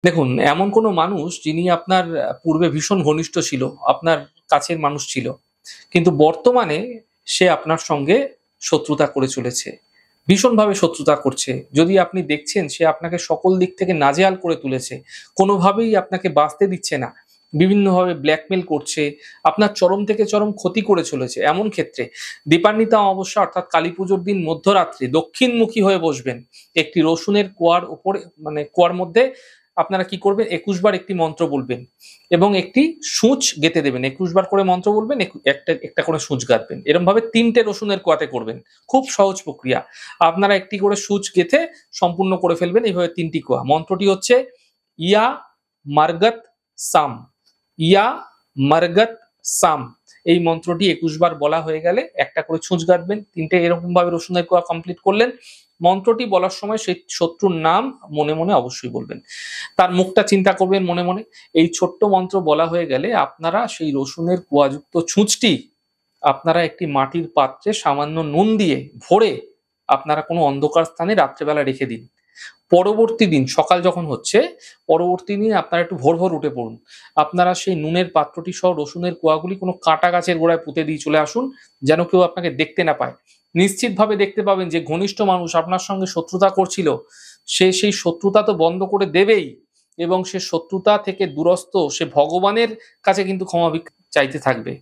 দেখুন, এমন কোনো মানুষ যিনি আপনার পূর্বে ভীষণ ঘনিষ্ঠ ছিল, আপনার কাছের মানুষ ছিল। কিন্তু বর্তমানে সে আপনার সঙ্গে শত্রুতা করে চলেছে। ভীষণভাবে শত্রুতা করছে। যদি আপনি দেখছেন সে আপনাকে সকল দিক থেকে নাজেহাল করে তুলেছে। কোনোভাবেই আপনাকে বাঁচতে দিচ্ছে না। বিভিন্নভাবে ব্ল্যাকমেইল করছে, আপনার চরম থেকে চরম ক্ষতি করে চলেছে। এমন ক্ষেত্রে দীপান্বিতা অমাবস্যা অর্থাৎ কালীপুজোর দিন মধ্যরাত্রে দক্ষিণমুখী হয়ে বসবেন। একটি রসুনের কোয়ার উপরে কোয়ার মধ্যে আপনারা কি করবেন ২১ বার একটি মন্ত্র বলবেন এবং একটি সূঁচ গেঁথে দেবেন। ২১ বার করে মন্ত্র বলবেন, একটা করে সূঁচ গাঁথবেন। এরমভাবে ৩ টে রসুনের কোয়াতে করবেন। খুব সহজ প্রক্রিয়া। আপনারা একটি করে সূঁচ গেঁথে সম্পূর্ণ করে ফেলবেন এইভাবে ৩ টি কোয়া। মন্ত্রটি হচ্ছে ইয়া মারগত সাম, ইয়া মারগত সাম। এই মন্ত্রটি ২১ বার বলা হয়ে গেলে একটা করে ছুঁচ গাঁথবেন। ৩ টে এরকমভাবে রসুনের কোয়া কমপ্লিট করলেন। মন্ত্রটি বলার সময় সেই শত্রুর নাম মনে, মনে অবশ্যই বলবেন। তার মুখটা চিন্তা করবেন মনে, মনে। এই ছোট্ট মন্ত্র বলা হয়ে গেলে আপনারা সেই রসুনের কোয়াযুক্ত ছুঁচটি আপনারা একটি মাটির পাত্রে সামান্য নুন দিয়ে ভরে আপনারা কোনো অন্ধকার স্থানে রাত্রেবেলা রেখে দিন। পরবর্তী দিন সকাল যখন হচ্ছে, পরবর্তী দিন আপনারা একটু ভোর, ভোর উঠে পড়ুন। আপনারা সেই নুনের পাত্রটি সহ রসুনের কোয়াগুলি কোনো কাঁটা গাছের গোড়ায় পুঁতে দিয়ে চলে আসুন, যেন কেউ আপনাকে দেখতে না পায়। নিশ্চিতভাবে দেখতে পাবেন যে ঘনিষ্ঠ মানুষ আপনার সঙ্গে শত্রুতা করছিল, সে সেই শত্রুতা তো বন্ধ করে দেবেই এবং সে শত্রুতা থেকে দূরস্থ সে ভগবানের কাছে কিন্তু ক্ষমা চাইতে থাকবে।